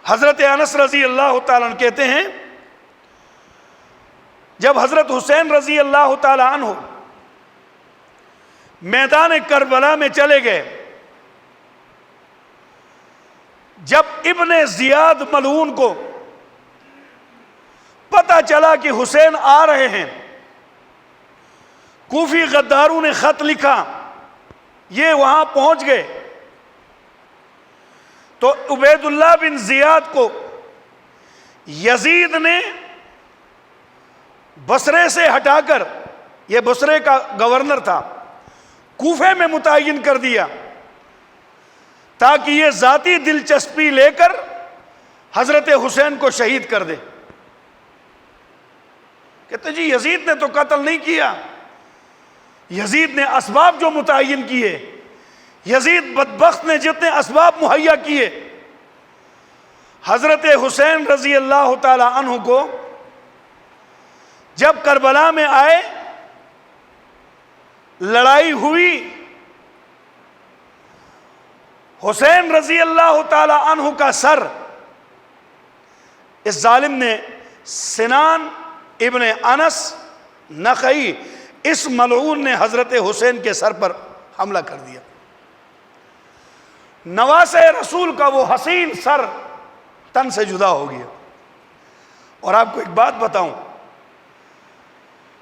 حضرت انس رضی اللہ تعالیٰ عنہ کہتے ہیں جب حضرت حسین رضی اللہ تعالیٰ عنہ میدان کربلا میں چلے گئے، جب ابن زیاد ملعون کو پتہ چلا کہ حسین آ رہے ہیں، کوفی غداروں نے خط لکھا، یہ وہاں پہنچ گئے، تو عبید اللہ بن زیاد کو یزید نے بصرے سے ہٹا کر، یہ بصرے کا گورنر تھا، کوفے میں متعین کر دیا تاکہ یہ ذاتی دلچسپی لے کر حضرت حسین کو شہید کر دے۔ کہتے جی یزید نے تو قتل نہیں کیا، یزید نے اسباب جو متعین کیے، یزید بدبخت نے جتنے اسباب مہیا کیے، حضرت حسین رضی اللہ تعالی عنہ کو جب کربلا میں آئے، لڑائی ہوئی، حسین رضی اللہ تعالی عنہ کا سر اس ظالم نے سنان ابن انس نخعی، اس ملعون نے حضرت حسین کے سر پر حملہ کر دیا۔ نواسہ رسول کا وہ حسین سر تن سے جدا ہو گیا۔ اور آپ کو ایک بات بتاؤں،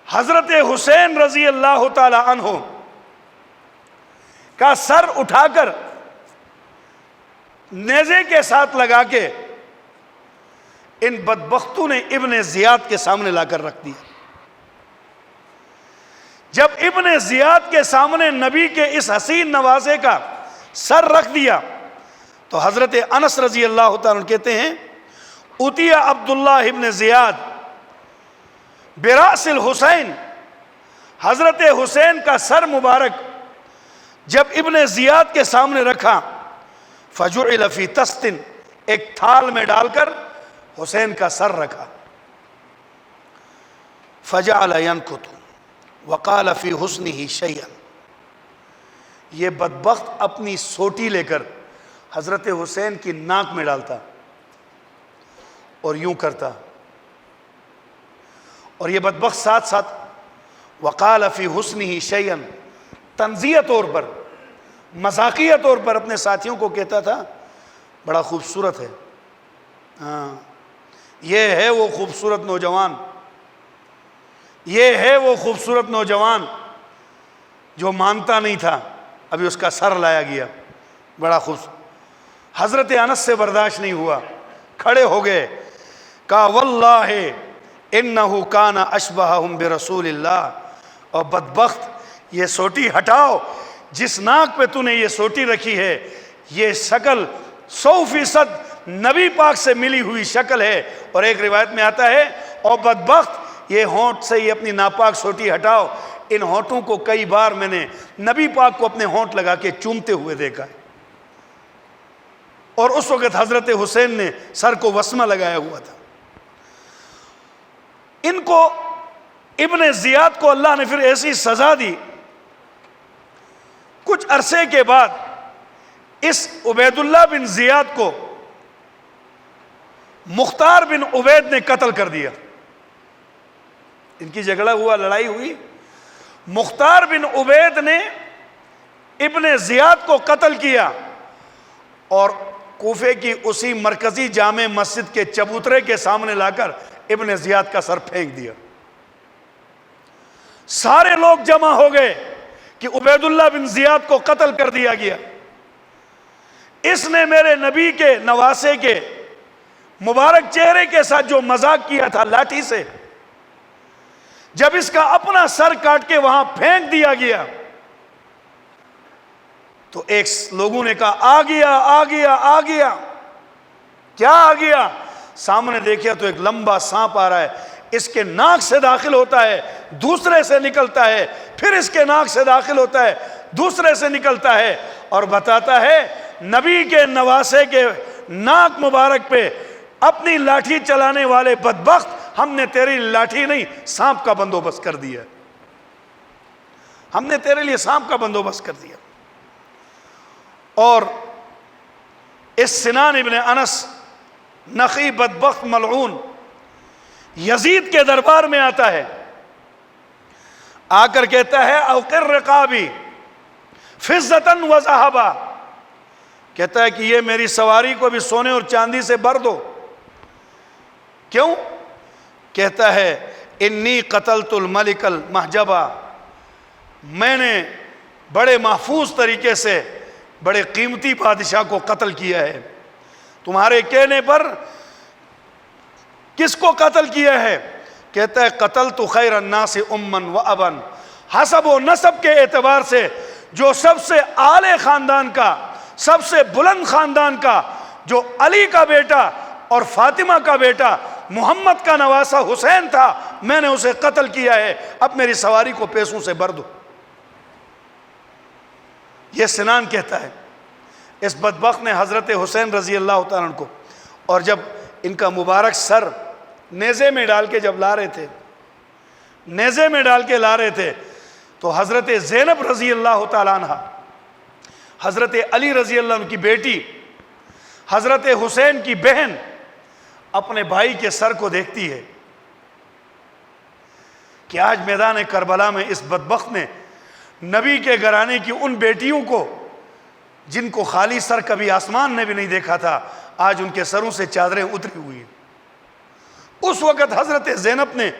حضرت حسین رضی اللہ تعالی عنہ کا سر اٹھا کر نیزے کے ساتھ لگا کے ان بدبختوں نے ابن زیاد کے سامنے لا کر رکھ دیا۔ جب ابن زیاد کے سامنے نبی کے اس حسین نوازے کا سر رکھ دیا تو حضرت انس رضی اللہ تعالیٰ عنہ کہتے ہیں اتیا عبداللہ ابن زیاد براس الحسین، حضرت حسین کا سر مبارک جب ابن زیاد کے سامنے رکھا، فجعل فی طست، ایک تھال میں ڈال کر حسین کا سر رکھا، فجعل ینکت وقال فی حسنہ شیئا، یہ بدبخت اپنی سوٹی لے کر حضرت حسین کی ناک میں ڈالتا اور یوں کرتا، اور یہ بدبخت ساتھ ساتھ وقال فی حسنہ شیئا، تنزیہ طور پر، مذاقیہ طور پر اپنے ساتھیوں کو کہتا تھا بڑا خوبصورت ہے، ہاں یہ ہے وہ خوبصورت نوجوان، یہ ہے وہ خوبصورت نوجوان جو مانتا نہیں تھا، ابھی اس کا سر لایا گیا، بڑا خوبصورت۔ حضرت انس سے برداشت نہیں ہوا، کھڑے ہو گئے، کہا واللہ انہو کان اشبہہم برسول اللہ، اور بدبخت یہ سوٹی ہٹاؤ، جس ناک پہ تو نے یہ سوٹی رکھی ہے یہ شکل 100% نبی پاک سے ملی ہوئی شکل ہے، اور ایک روایت میں آتا ہے اور بدبخت یہ ہونٹ سے یہ اپنی ناپاک سوٹی ہٹاؤ، ان ہونٹوں کو کئی بار میں نے نبی پاک کو اپنے ہونٹ لگا کے چومتے ہوئے دیکھا ہے۔ اور اس وقت حضرت حسین نے سر کو وسمہ لگایا ہوا تھا۔ ان کو ابن زیاد کو اللہ نے پھر ایسی سزا دی، کچھ عرصے کے بعد اس عبید اللہ بن زیاد کو مختار بن عبید نے قتل کر دیا۔ ان کی جھگڑا ہوا، لڑائی ہوئی، مختار بن عبید نے ابن زیاد کو قتل کیا اور کوفے کی اسی مرکزی جامع مسجد کے چبوترے کے سامنے لا کر ابن زیاد کا سر پھینک دیا۔ سارے لوگ جمع ہو گئے کہ عبید اللہ بن زیاد کو قتل کر دیا گیا، اس نے میرے نبی کے نواسے کے مبارک چہرے کے ساتھ جو مذاق کیا تھا لاٹھی سے، جب اس کا اپنا سر کاٹ کے وہاں پھینک دیا گیا تو ایک لوگوں نے کہا آ گیا آ گیا آ گیا، کیا آ گیا؟ سامنے دیکھا تو ایک لمبا سانپ آ رہا ہے، اس کے ناک سے داخل ہوتا ہے، دوسرے سے نکلتا ہے، پھر اس کے ناک سے داخل ہوتا ہے، دوسرے سے نکلتا ہے، اور بتاتا ہے نبی کے نواسے کے ناک مبارک پہ اپنی لاٹھی چلانے والے بدبخت، ہم نے تیری لاٹھی نہیں سانپ کا بندوبست کر دیا، ہم نے تیرے لیے سانپ کا بندوبست کر دیا۔ اور اس سنان ابن انس نخی بدبخت ملعون یزید کے دربار میں آتا ہے، آ کر کہتا ہے اوقر رقابی فضتاً و ذہبا، کہتا ہے کہ یہ میری سواری کو بھی سونے اور چاندی سے بھر دو۔ کیوں؟ کہتا ہے انی قتلت الملک المحجبا، میں نے بڑے محفوظ طریقے سے بڑے قیمتی بادشاہ کو قتل کیا ہے۔ تمہارے کہنے پر کس کو قتل کیا ہے؟ کہتا ہے قتلت خیر الناس امن و ابن، حسب و نسب کے اعتبار سے جو سب سے اعلی خاندان کا، سب سے بلند خاندان کا، جو علی کا بیٹا اور فاطمہ کا بیٹا محمد کا نواسہ حسین تھا، میں نے اسے قتل کیا ہے، اب میری سواری کو پیسوں سے بھر دو۔ یہ سنان کہتا ہے۔ اس بدبخت نے حضرت حسین رضی اللہ تعالیٰ عنہ کو، اور جب ان کا مبارک سر نیزے میں ڈال کے جب لا رہے تھے، نیزے میں ڈال کے لا رہے تھے، تو حضرت زینب رضی اللہ تعالیٰ عنہ، حضرت علی رضی اللہ عنہ کی بیٹی، حضرت حسین کی بہن، اپنے بھائی کے سر کو دیکھتی ہے کہ آج میدان کربلا میں اس بدبخت نے نبی کے گھرانے کی ان بیٹیوں کو، جن کو خالی سر کبھی آسمان نے بھی نہیں دیکھا تھا، آج ان کے سروں سے چادریں اتری ہوئی ہیں۔ اس وقت حضرت زینب نے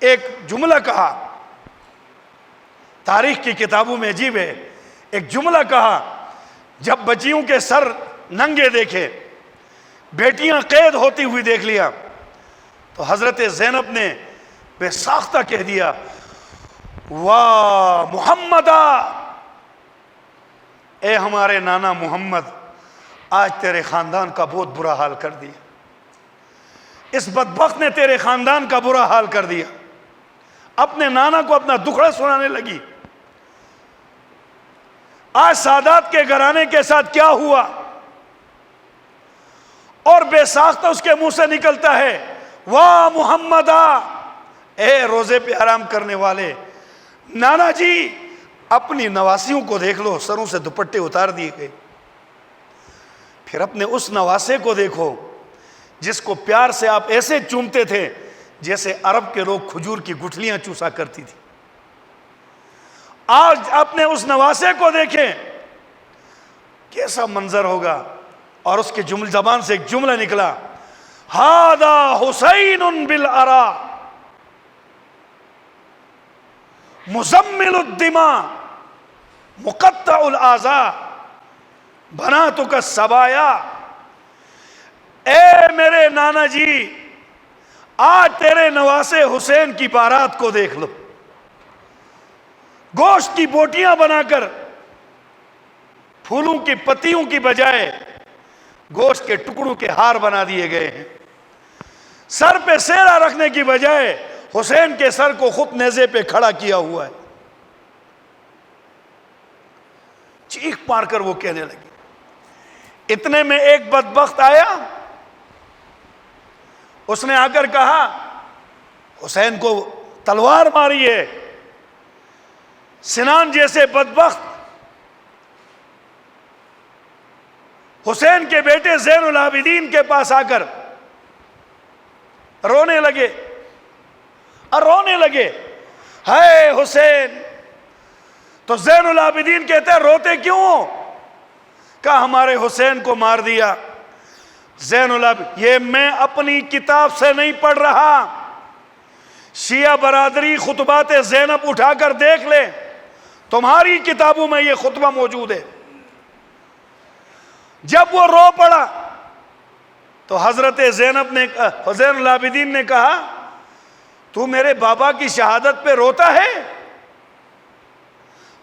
ایک جملہ کہا، تاریخ کی کتابوں میں عجیب ہے، ایک جملہ کہا، جب بچیوں کے سر ننگے دیکھے، بیٹیاں قید ہوتی ہوئی دیکھ لیا، تو حضرت زینب نے بے ساختہ کہہ دیا واہ محمدہ، اے ہمارے نانا محمد، آج تیرے خاندان کا بہت برا حال کر دیا، اس بدبخت نے تیرے خاندان کا برا حال کر دیا۔ اپنے نانا کو اپنا دکھڑا سنانے لگی، آج سادات کے گھرانے کے ساتھ کیا ہوا، اور بے ساختہ اس کے منہ سے نکلتا ہے واہ محمدہ، اے روزے پہ آرام کرنے والے نانا جی، اپنی نواسیوں کو دیکھ لو، سروں سے دوپٹے اتار دیے گئے۔ پھر اپنے اس نواسے کو دیکھو جس کو پیار سے آپ ایسے چومتے تھے جیسے عرب کے لوگ کھجور کی گٹھلیاں چوسا کرتی تھی، آج اپنے اس نواسے کو دیکھیں کیسا منظر ہوگا۔ اور اس کے زبان سے ایک جملہ نکلا، ہذا حسین بالعرا مزمل الدماء مقطع الاعضاء بناتک الصبایا، اے میرے نانا جی، آج تیرے نواسے حسین کی بارات کو دیکھ لو، گوشت کی بوٹیاں بنا کر پھولوں کی پتیوں کی بجائے گوشت کے ٹکڑوں کے ہار بنا دیے گئے ہیں، سر پہ سیرا رکھنے کی بجائے حسین کے سر کو خود نیزے پہ کھڑا کیا ہوا ہے۔ چیخ مار کر وہ کہنے لگی۔ اتنے میں ایک بدبخت آیا، اس نے آ کر کہا حسین کو تلوار ماری ہے۔ سنان جیسے بدبخت حسین کے بیٹے زین العابدین کے پاس آ کر رونے لگے اور رونے لگے، ہائے حسین۔ تو زین العابدین کہتے ہیں روتے کیوں ہو؟ کہا ہمارے حسین کو مار دیا۔ زین العابدین، یہ میں اپنی کتاب سے نہیں پڑھ رہا، شیعہ برادری خطبات زینب اٹھا کر دیکھ لے، تمہاری کتابوں میں یہ خطبہ موجود ہے۔ جب وہ رو پڑا تو حضرت زینب نے، زین العابدین نے کہا تو میرے بابا کی شہادت پہ روتا ہے؟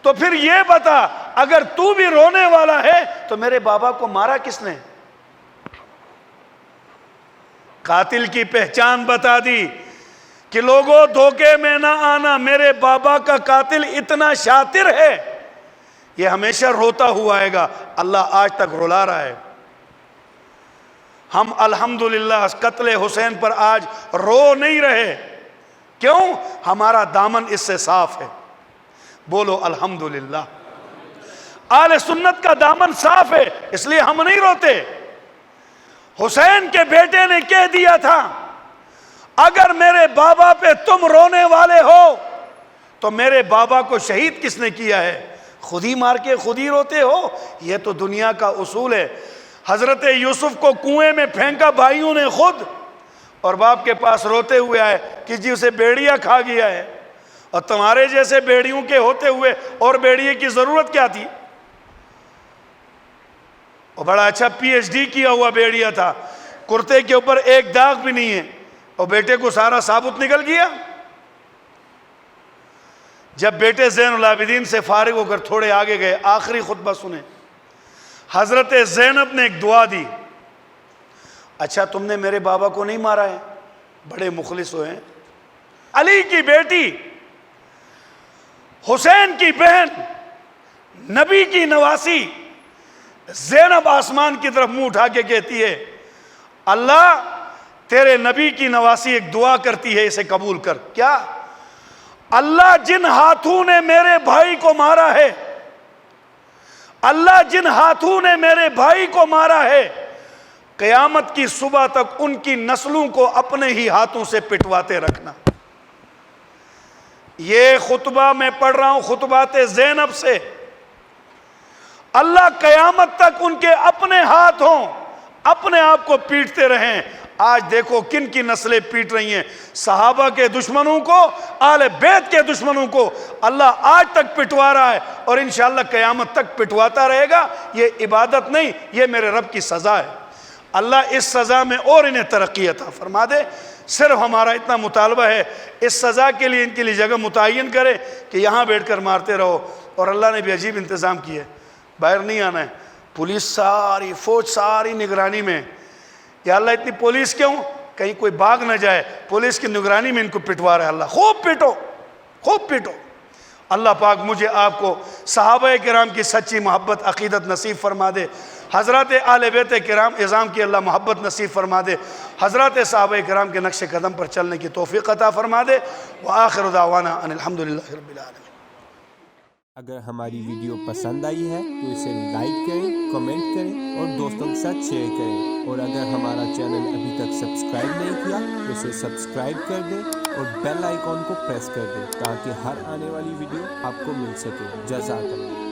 تو پھر یہ بتا، اگر تو بھی رونے والا ہے تو میرے بابا کو مارا کس نے؟ قاتل کی پہچان بتا دی کہ لوگوں دھوکے میں نہ آنا، میرے بابا کا قاتل اتنا شاطر ہے، یہ ہمیشہ روتا ہوا آئے گا۔ اللہ آج تک رلا رہا ہے۔ ہم الحمدللہ قتل حسین پر آج رو نہیں رہے، کیوں؟ ہمارا دامن اس سے صاف ہے۔ بولو الحمدللہ۔ اہل سنت کا دامن صاف ہے، اس لیے ہم نہیں روتے۔ حسین کے بیٹے نے کہہ دیا تھا اگر میرے بابا پہ تم رونے والے ہو تو میرے بابا کو شہید کس نے کیا ہے؟ خود ہی مار کے خود ہی روتے ہو. یہ تو دنیا کا اصول ہے. حضرت یوسف کو کنویں میں پھینکا بھائیوں نے خود, اور باپ کے پاس روتے ہوئے آئے کہ جی اسے بیڑیا کھا گیا ہے. اور تمہارے جیسے بیڑیوں کے ہوتے ہوئے اور بیڑیے کی ضرورت کیا تھی؟ اور بڑا اچھا پی ایچ ڈی کیا ہوا بیڑیا تھا, کرتے کے اوپر ایک داغ بھی نہیں ہے, اور بیٹے کو سارا ثابت نکل گیا. جب بیٹے زین العابدین سے فارغ ہو کر تھوڑے آگے گئے, آخری خطبہ سنیں. حضرت زینب نے ایک دعا دی, اچھا تم نے میرے بابا کو نہیں مارا ہے؟ بڑے مخلص ہوئے ہیں. علی کی بیٹی, حسین کی بہن, نبی کی نواسی زینب آسمان کی طرف منہ اٹھا کے کہتی ہے اللہ تیرے نبی کی نواسی ایک دعا کرتی ہے, اسے قبول کر. کیا؟ اللہ جن ہاتھوں نے میرے بھائی کو مارا ہے, اللہ جن ہاتھوں نے میرے بھائی کو مارا ہے, قیامت کی صبح تک ان کی نسلوں کو اپنے ہی ہاتھوں سے پٹواتے رکھنا. یہ خطبہ میں پڑھ رہا ہوں خطبات زینب سے. اللہ قیامت تک ان کے اپنے ہاتھوں اپنے آپ کو پیٹتے رہیں. آج دیکھو کن کی نسلیں پیٹ رہی ہیں, صحابہ کے دشمنوں کو, آل بیت کے دشمنوں کو اللہ آج تک پٹوا رہا ہے, اور انشاءاللہ قیامت تک پٹواتا رہے گا. یہ عبادت نہیں, یہ میرے رب کی سزا ہے. اللہ اس سزا میں اور انہیں ترقی عطا فرما دے. صرف ہمارا اتنا مطالبہ ہے اس سزا کے لیے ان کے لیے جگہ متعین کرے کہ یہاں بیٹھ کر مارتے رہو. اور اللہ نے بھی عجیب انتظام کیے, باہر نہیں آنا ہے, پولیس ساری فوج ساری نگرانی میں. یا اللہ اتنی پولیس کیوں؟ کہیں کوئی بھاگ نہ جائے, پولیس کی نگرانی میں ان کو پٹوا رہا ہے. اللہ خوب پیٹو, خوب پیٹو. اللہ پاک مجھے آپ کو صحابہ کرام کی سچی محبت عقیدت نصیب فرما دے. حضرات آل بیت کرام اعظام کی اللہ محبت نصیب فرما دے. حضرات صحابہ کرام کے نقش قدم پر چلنے کی توفیق عطا فرما دے. وآخر دعوانا ان الحمدللہ رب العالمین. اگر ہماری ویڈیو پسند آئی ہے تو اسے لائک کریں, کمنٹ کریں اور دوستوں کے ساتھ شیئر کریں. اور اگر ہمارا چینل ابھی تک سبسکرائب نہیں کیا تو اسے سبسکرائب کر دیں اور بیل آئیکن کو پریس کر دیں تاکہ ہر آنے والی ویڈیو آپ کو مل سکے. جزاک اللہ.